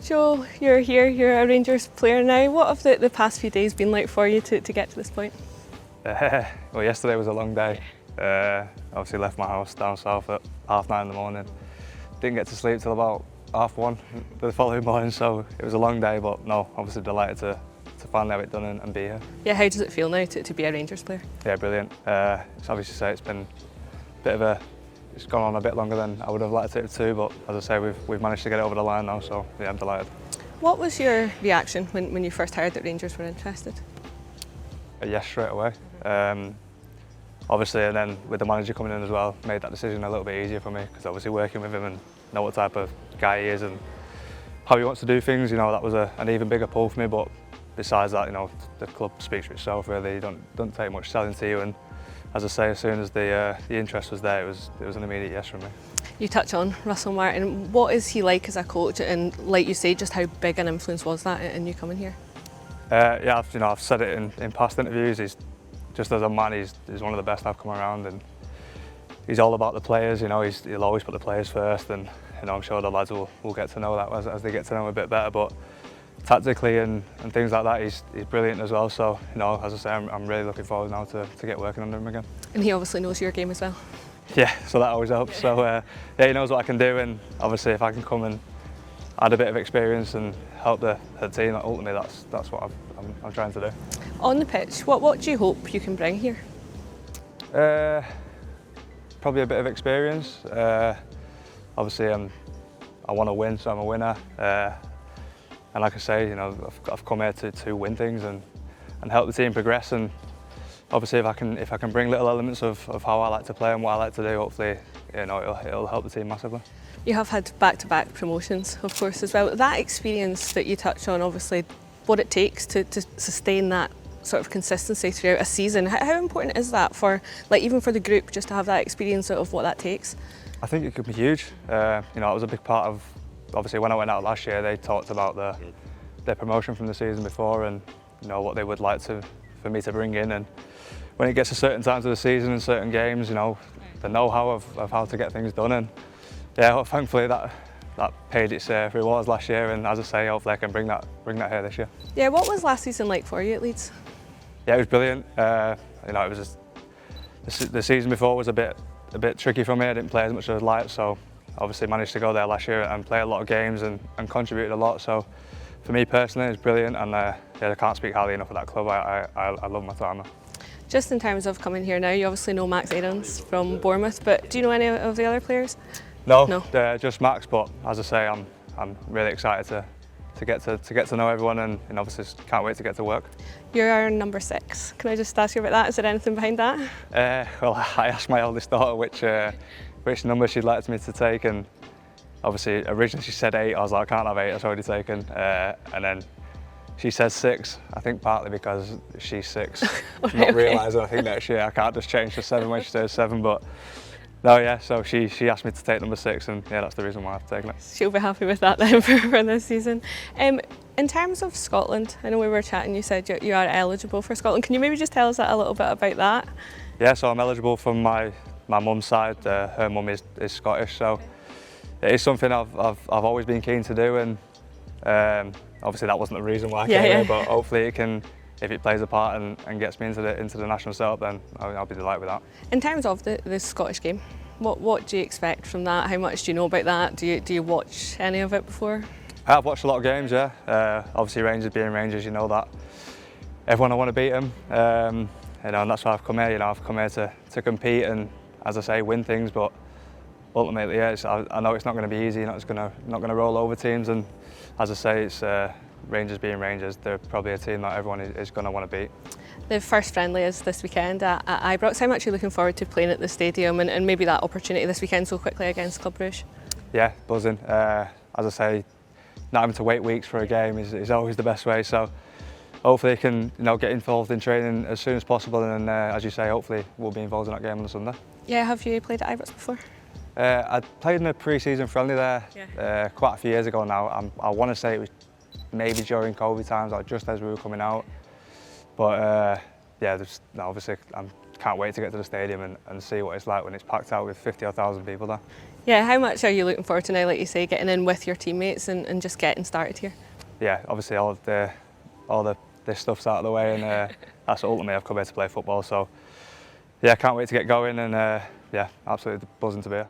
Joe, you're here, you're a Rangers player now. What have the past few days been like for you to get to this point? Well, yesterday was a long day. Obviously left my house down south at 9:30 in the morning. Didn't get to sleep till about 1:30 the following morning, so it was a long day, but no, obviously delighted to finally have it done and be here. Yeah, how does it feel now to be a Rangers player? Yeah, brilliant. It's obviously it's been a bit of it's gone on a bit longer than I would have liked it to, but as I say, we've managed to get it over the line now, so yeah, I'm delighted. What was your reaction when you first heard that Rangers were interested? Yes, straight away. Obviously, and then with the manager coming in as well, made that decision a little bit easier for me, because obviously working with him and know what type of guy he is and how he wants to do things, you know, that was an even bigger pull for me. But besides that, you know, the club speaks for itself really. You don't take much selling to you, and as I say, as soon as the interest was there, it was an immediate yes from me. You touch on Russell Martin. What is he like as a coach? And like you say, just how big an influence was that in you coming here? Yeah, I've said it in past interviews. He's just as a man, he's one of the best I've come around, and he's all about the players. You know, he'll always put the players first, and you know, I'm sure the lads will get to know that as they get to know him a bit better. But tactically and things like that, he's brilliant as well. So you know, as I say, I'm really looking forward now to get working under him again. And he obviously knows your game as well. Yeah, so that always helps. So yeah, he knows what I can do, and obviously if I can come and add a bit of experience and help the team, ultimately that's what I'm trying to do. On the pitch, what do you hope you can bring here? Probably a bit of experience. Obviously, I want to win, so I'm a winner. And like I say, you know, I've come here to win things and help the team progress. And obviously, if I can bring little elements of how I like to play and what I like to do, hopefully, you know, it'll help the team massively. You have had back-to-back promotions, of course, as well. That experience that you touch on, obviously, what it takes to sustain that sort of consistency throughout a season. How important is that for, like, even for the group, just to have that experience of what that takes? I think it could be huge. You know, it was a big part of, obviously, when I went out last year, they talked about their promotion from the season before, and you know what they would like for me to bring in. And when it gets to certain times of the season and certain games, you know, the know-how of how to get things done. And yeah, well, thankfully that paid its rewards last year, and as I say, hopefully I can bring that here this year. Yeah, what was last season like for you at Leeds? Yeah, it was brilliant. You know, it was the season before was a bit tricky for me. I didn't play as much as I'd like, so obviously managed to go there last year and play a lot of games and contributed a lot. So for me personally, it's brilliant, and yeah, I can't speak highly enough of that club. I love my time there. Just in terms of coming here now, you obviously know Max Aarons from Bournemouth, but do you know any of the other players? No. Just Max. But as I say, I'm really excited to get to know everyone, and obviously can't wait to get to work. You're our number 6. Can I just ask you about that? Is there anything behind that? Well, I asked my eldest daughter which number she'd like me to take, and obviously originally she said 8. I was like, I can't have 8. It's already taken. And then she said 6. I think partly because she's 6. Not realising I think next year I can't just change to 7 when she says 7, but. No, yeah, so she asked me to take number 6, and yeah, that's the reason why I've taken it. She'll be happy with that then for this season. In terms of Scotland, I know we were chatting, you said you are eligible for Scotland. Can you maybe just tell us a little bit about that? Yeah, so I'm eligible from my mum's side. Her mum is Scottish, so it is something I've always been keen to do, and obviously that wasn't the reason why I came here, but hopefully it can. If it plays a part and gets me into the national setup, then I'll be delighted with that. In terms of the Scottish game, what do you expect from that? How much do you know about that? Do you watch any of it before? I've watched a lot of games, yeah. Obviously Rangers being Rangers, you know that. Everyone I want to beat them, you know, and that's why I've come here. You know, I've come here to compete and, as I say, win things. But ultimately, yeah, I know it's not going to be easy. Not going to roll over teams, and as I say, it's. Rangers being Rangers, they're probably a team that everyone is going to want to beat. The first friendly is this weekend at Ibrox. How much are you looking forward to playing at the stadium and maybe that opportunity this weekend so quickly against Club Brugge? Yeah, buzzing. As I say, not having to wait weeks for a game is always the best way. So hopefully I can get involved in training as soon as possible, and as you say, hopefully we'll be involved in that game on Sunday. Yeah, have you played at Ibrox before? I played in a pre-season friendly there quite a few years ago now. I want to say it was maybe during COVID times, or just as we were coming out. But yeah, obviously I can't wait to get to the stadium and see what it's like when it's packed out with 50,000 people there. Yeah, how much are you looking forward to now, like you say, getting in with your teammates and just getting started here? Yeah, obviously all this stuff's out of the way, and that's ultimately I've come here to play football. So yeah, can't wait to get going, and yeah, absolutely buzzing to be here.